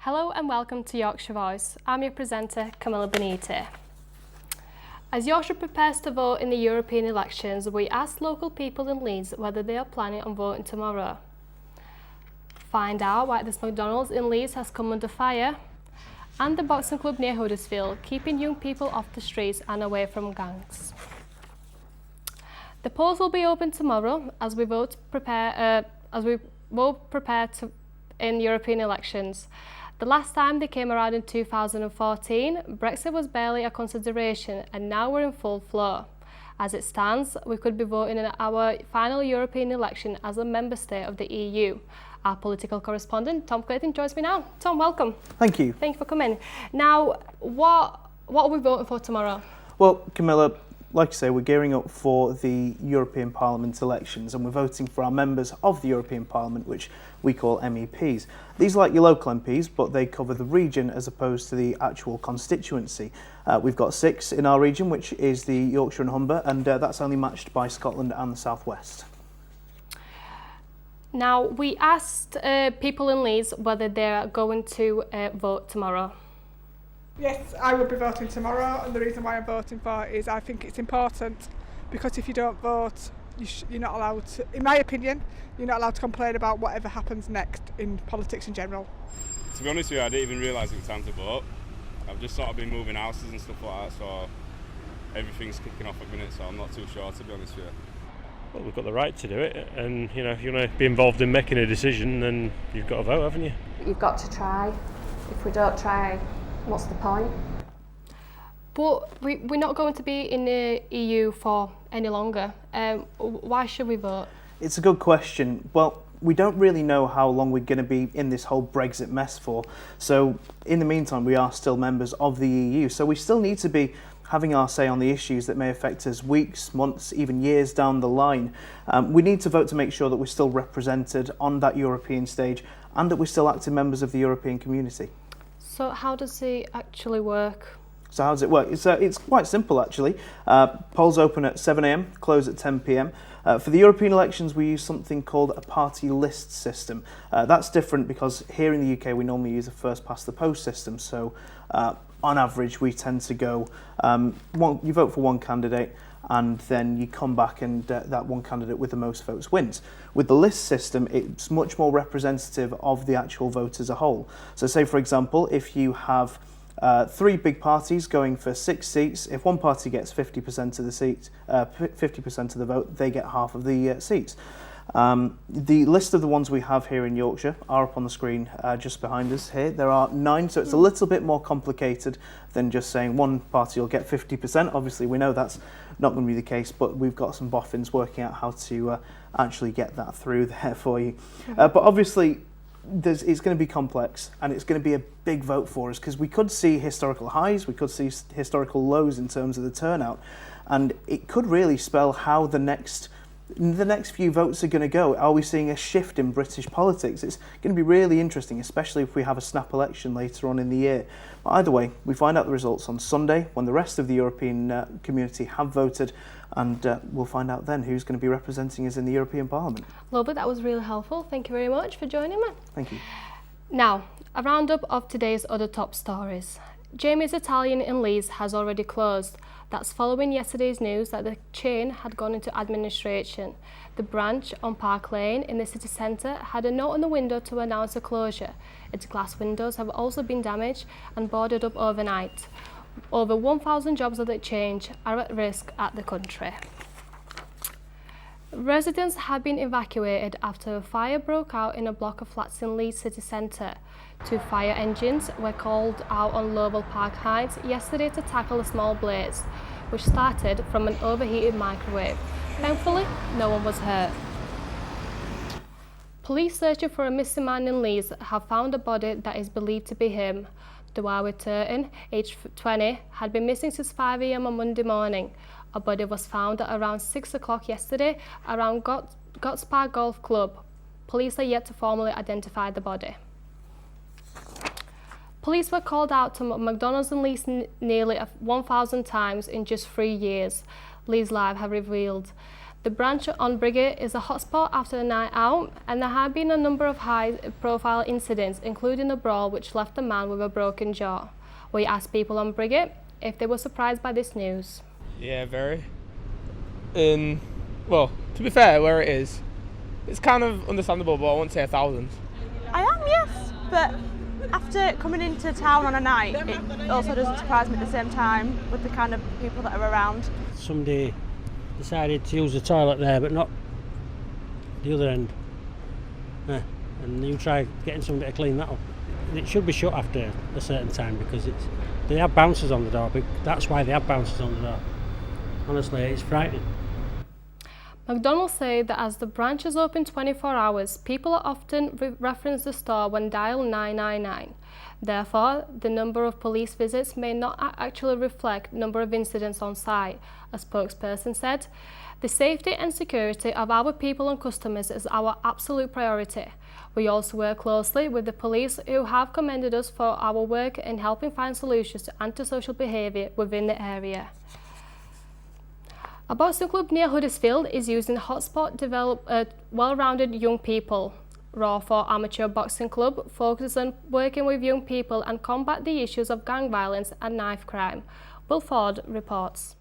Hello and welcome to Yorkshire Voice. I'm your presenter, Camilla Benite. As Yorkshire prepares to vote in the European elections, we asked local people in Leeds whether they are planning on voting tomorrow. Find out why this McDonalds in Leeds has come under fire, and the boxing club near Huddersfield keeping young people off the streets and away from gangs. The polls will be open tomorrow as we vote prepare in European elections. The last time they came around in 2014, Brexit was barely a consideration, and now we're in full flow. As it stands, we could be voting in our final European election as a member state of the EU. Our political correspondent, Tom Clayton, joins me now. Tom, welcome. Thank you. Thank you for coming. Now, what are we voting for tomorrow? Well, Camilla, like I say, we're gearing up for the European Parliament elections, and we're voting for our members of the European Parliament, which we call MEPs. These are like your local MPs, but they cover the region as opposed to the actual constituency. We've got 6 in our region, which is the Yorkshire and Humber, and that's only matched by Scotland and the South West. Now, we asked people in Leeds whether they're going to vote tomorrow. Yes, I will be voting tomorrow, and the reason why I'm voting for it is I think it's important, because if you don't vote, you're not allowed to, in my opinion, you're not allowed to complain about whatever happens next in politics in general. To be honest with you, I didn't even realise it was time to vote. I've just sort of been moving houses and stuff like that, so everything's kicking off at the minute, so I'm not too sure, to be honest with you. Well, we've got the right to do it, and if you want to be involved in making a decision, then you've got to vote, haven't you? You've got to try. If we don't try, what's the point? But we're not going to be in the EU for any longer. Why should we vote? It's a good question. Well, we don't really know how long we're going to be in this whole Brexit mess for. So in the meantime, we are still members of the EU. So we still need to be having our say on the issues that may affect us weeks, months, even years down the line. We need to vote to make sure that we're still represented on that European stage and that we're still active members of the European community. So how does it actually work? So how does it work? It's quite simple, actually. Polls open at 7 a.m, close at 10 p.m. For the European elections, we use something called a party list system. That's different because here in the UK, we normally use a first-past-the-post system. So on average, we tend to go, you vote for one candidate, and then you come back and that one candidate with the most votes wins. With the list system, it's much more representative of the actual vote as a whole. So say, for example, if you have 3 big parties going for 6 seats, if one party gets 50% of the seats, 50% of the vote, they get half of the seats. The list of the ones we have here in Yorkshire are up on the screen just behind us here. There are 9, so it's a little bit more complicated than just saying one party will get 50%. Obviously, we know that's not going to be the case, but we've got some boffins working out how to actually get that through there for you. But obviously, it's going to be complex, and it's going to be a big vote for us because we could see historical highs, we could see historical lows in terms of the turnout, and it could really spell how the next few votes are going to go. Are we seeing a shift in British politics? It's going to be really interesting, especially if we have a snap election later on in the year. But either way, we find out the results on Sunday when the rest of the European community have voted, and we'll find out then who's going to be representing us in the European Parliament. Lovely, that was really helpful. Thank you very much for joining me. Thank you. Now, a roundup of today's other top stories. Jamie's Italian in Leeds has already closed. That's following yesterday's news that the chain had gone into administration. The branch on Park Lane in the city centre had a note on the window to announce the closure. Its glass windows have also been damaged and boarded up overnight. Over 1,000 jobs at the chain are at risk at the country. Residents have been evacuated after a fire broke out in a block of flats in Leeds city centre. 2 fire engines were called out on Lowell Park Heights yesterday to tackle a small blaze, which started from an overheated microwave. Thankfully, no one was hurt. Police searching for a missing man in Leeds have found a body that is believed to be him. Dwyer Turton, aged 20, had been missing since 5 a.m. on Monday morning. A body was found at around 6 o'clock yesterday around Gotspar Golf Club. Police are yet to formally identify the body. Police were called out to McDonalds in Leeds nearly 1,000 times in just 3 years, Leeds Live have revealed. The branch on Briggate is a hotspot after a night out, and there have been a number of high-profile incidents, including a brawl which left a man with a broken jaw. We asked people on Briggate if they were surprised by this news. Yeah, very. Well, to be fair, where it is, it's kind of understandable, but I won't say 1,000. I am, yes, but after coming into town on a night, it also doesn't surprise me at the same time with the kind of people that are around. Somebody decided to use the toilet there, but not the other end. And you try getting somebody to clean that up. It should be shut after a certain time because they have bouncers on the door. But that's why they have bouncers on the door. Honestly, it's frightening. McDonalds say that as the branch is open 24 hours, people often reference the store when dial 999. Therefore, the number of police visits may not actually reflect number of incidents on site, a spokesperson said. The safety and security of our people and customers is our absolute priority. We also work closely with the police who have commended us for our work in helping find solutions to antisocial behaviour within the area. A boxing club near Huddersfield is using the hotspot to develop well-rounded young people. Rawford Amateur Boxing Club focuses on working with young people and combat the issues of gang violence and knife crime. Will Ford reports.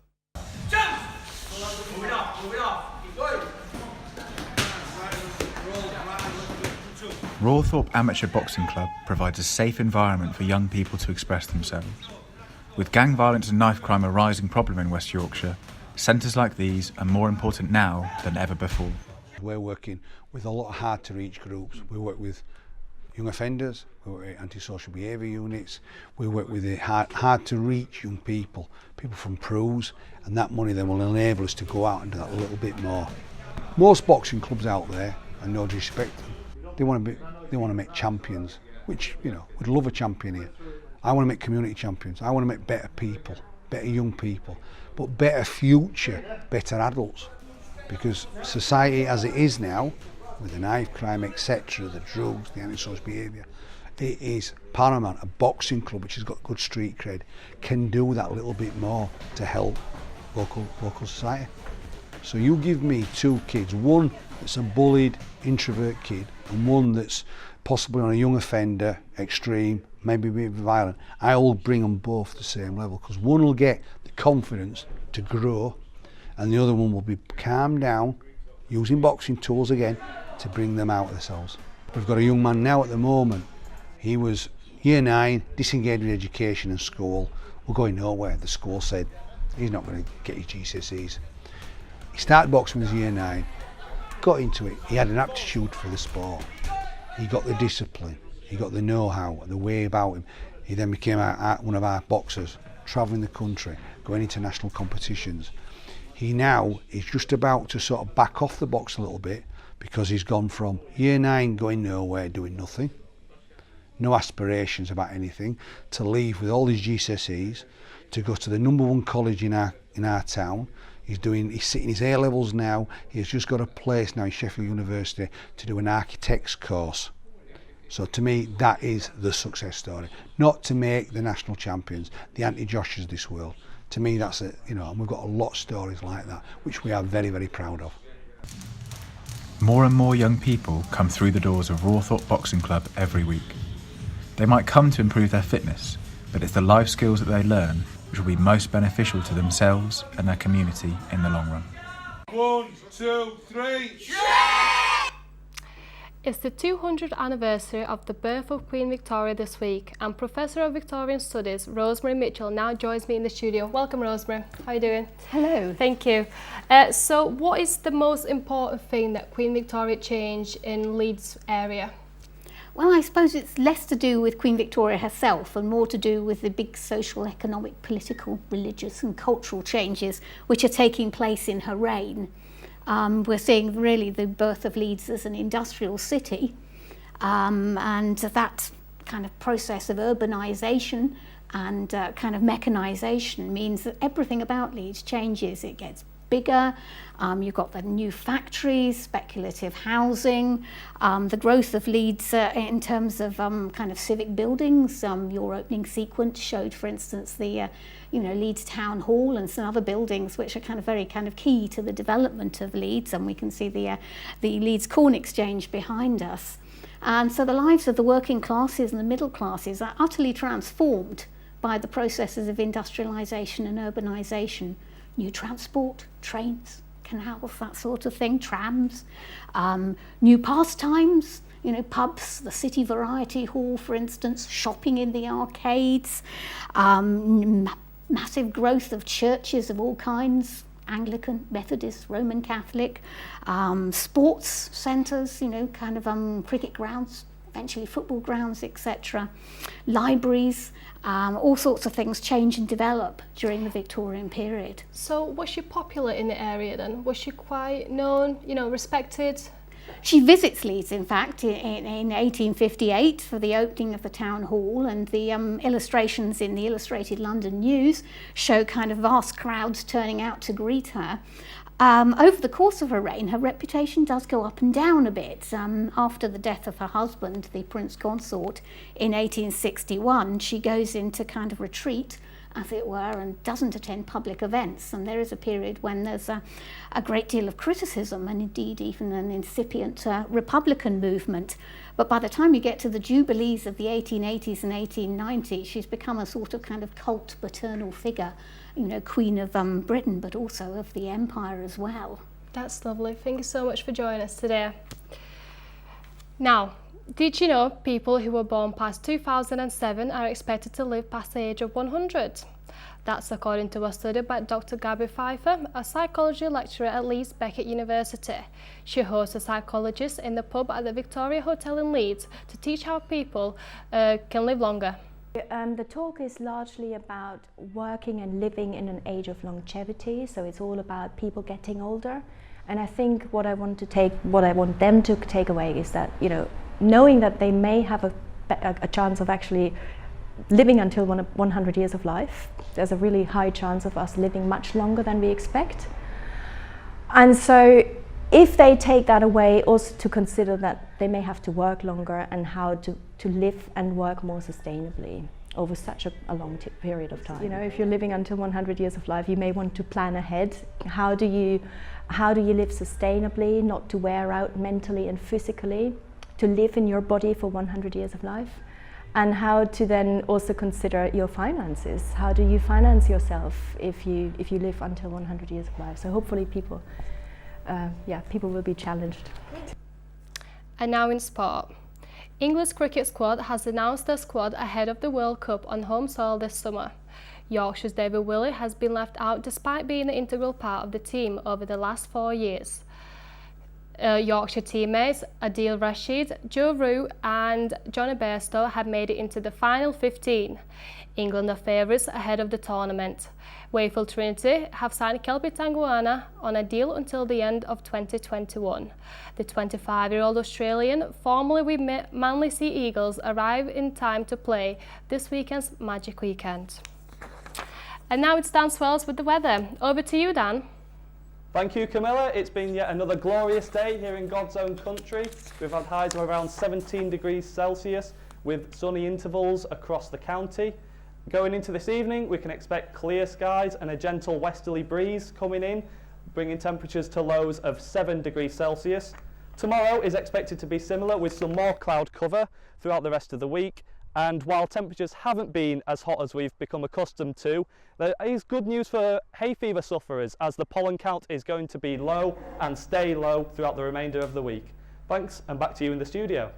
Rawthorpe Amateur Boxing Club provides a safe environment for young people to express themselves. With gang violence and knife crime a rising problem in West Yorkshire, centres like these are more important now than ever before. We're working with a lot of hard-to-reach groups. We work with young offenders, we work with antisocial behaviour units, we work with the hard-to-reach young people, people from PRUs, and that money then will enable us to go out and do that a little bit more. Most boxing clubs out there, and no disrespect, they want to make champions, which, you know, we'd love a champion here. I want to make community champions. I want to make better people, better young people, but better future, better adults. Because society as it is now, with the knife crime, etc., the drugs, the antisocial behaviour, it is paramount. A boxing club, which has got good street cred, can do that little bit more to help local society. So you give me two kids, one that's a bullied, introvert kid, and one that's possibly on a young offender, extreme, maybe a bit violent, I will bring them both to the same level, because one will get the confidence to grow, and the other one will be calmed down, using boxing tools again, to bring them out of themselves. We've got a young man now at the moment, he was year 9, disengaged with education and school, we're going nowhere. The school said he's not going to get his GCSEs. He started boxing when he was year 9, got into it, he had an aptitude for the sport, he got the discipline, he got the know-how, the way about him. He then became one of our boxers, travelling the country, going into national competitions. He now is just about to sort of back off the box a little bit, because he's gone from year 9 going nowhere, doing nothing, no aspirations about anything, to leave with all his GCSEs, to go to the #1 college in our town. He's sitting his A-levels now. He's just got a place now in Sheffield University to do an architect's course. So to me, that is the success story. Not to make the national champions, the anti-Joshes of this world. To me, that's it, you know, and we've got a lot of stories like that, which we are very, very proud of. More and more young people come through the doors of Rawthorpe Boxing Club every week. They might come to improve their fitness, but it's the life skills that they learn which will be most beneficial to themselves and their community in the long run. 1, 2, 3. It's the 200th anniversary of the birth of Queen Victoria this week, and Professor of Victorian Studies Rosemary Mitchell now joins me in the studio. Welcome, Rosemary. How are you doing? Hello. Thank you. So what is the most important thing that Queen Victoria changed in Leeds area? Well, I suppose it's less to do with Queen Victoria herself and more to do with the big social, economic, political, religious and cultural changes which are taking place in her reign. We're seeing really the birth of Leeds as an industrial city, and that kind of process of urbanisation and kind of mechanisation means that everything about Leeds changes. It gets bigger. You've got the new factories, speculative housing, the growth of Leeds in terms of kind of civic buildings. Your opening sequence showed, for instance, the Leeds Town Hall and some other buildings which are very key to the development of Leeds, and we can see the Leeds Corn Exchange behind us. And so the lives of the working classes and the middle classes are utterly transformed by the processes of industrialisation and urbanisation. New transport, trains, canals, that sort of thing, trams, new pastimes, pubs, the City Variety Hall, for instance, shopping in the arcades, massive growth of churches of all kinds, Anglican, Methodist, Roman Catholic, sports centres, cricket grounds, eventually football grounds, etc. Libraries, all sorts of things change and develop during the Victorian period. So was she popular in the area then? Was she quite known, respected? She visits Leeds, in fact, in 1858 for the opening of the town hall, and the illustrations in the Illustrated London News show vast crowds turning out to greet her. Over the course of her reign, her reputation does go up and down a bit. After the death of her husband, the Prince Consort, in 1861, she goes into retreat, as it were, and doesn't attend public events. And there is a period when there's a great deal of criticism, and indeed even an incipient Republican movement. But by the time you get to the Jubilees of the 1880s and 1890s, she's become a sort of cult paternal figure, Queen of Britain, but also of the Empire as well. That's lovely. Thank you so much for joining us today. Now, did you know people who were born past 2007 are expected to live past the age of 100? That's according to a study by Dr. Gabby Pfeiffer, a psychology lecturer at Leeds Beckett University. She hosts a psychologist in the pub at the Victoria Hotel in Leeds to teach how people can live longer. The talk is largely about working and living in an age of longevity, so it's all about people getting older. And I think what I want them to take away is that, knowing that they may have a chance of actually living until 100 years of life, there's a really high chance of us living much longer than we expect. And so if they take that away, also to consider that they may have to work longer and how to live and work more sustainably over such a long period of time. If you're living until 100 years of life, you may want to plan ahead. How do you live sustainably, not to wear out mentally and physically, to live in your body for 100 years of life? And how to then also consider your finances. How do you finance yourself if you live until 100 years of life? So hopefully people will be challenged. And now in sport. England's cricket squad has announced their squad ahead of the World Cup on home soil this summer. Yorkshire's David Willey has been left out despite being an integral part of the team over the last 4 years. Yorkshire teammates Adil Rashid, Joe Root and Johnny Bairstow have made it into the final 15. England are favourites ahead of the tournament. Wakefield Trinity have signed Kelby Tanguana on a deal until the end of 2021. The 25-year-old Australian, formerly with Manly Sea Eagles, arrived in time to play this weekend's Magic Weekend. And now it's Dan Swells with the weather. Over to you, Dan. Thank you, Camilla. It's been yet another glorious day here in God's own country. We've had highs of around 17 degrees Celsius with sunny intervals across the county. Going into this evening, we can expect clear skies and a gentle westerly breeze coming in, bringing temperatures to lows of 7 degrees Celsius. Tomorrow is expected to be similar with some more cloud cover throughout the rest of the week. And while temperatures haven't been as hot as we've become accustomed to, there is good news for hay fever sufferers as the pollen count is going to be low and stay low throughout the remainder of the week. Thanks, and back to you in the studio.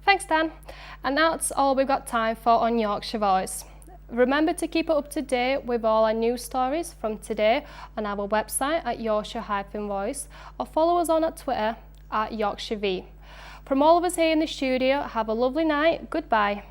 Thanks, Dan. And that's all we've got time for on Yorkshire Voice. Remember to keep up to date with all our news stories from today on our website at Yorkshire-Voice or follow us on at Twitter at YorkshireV. From all of us here in the studio, have a lovely night. Goodbye.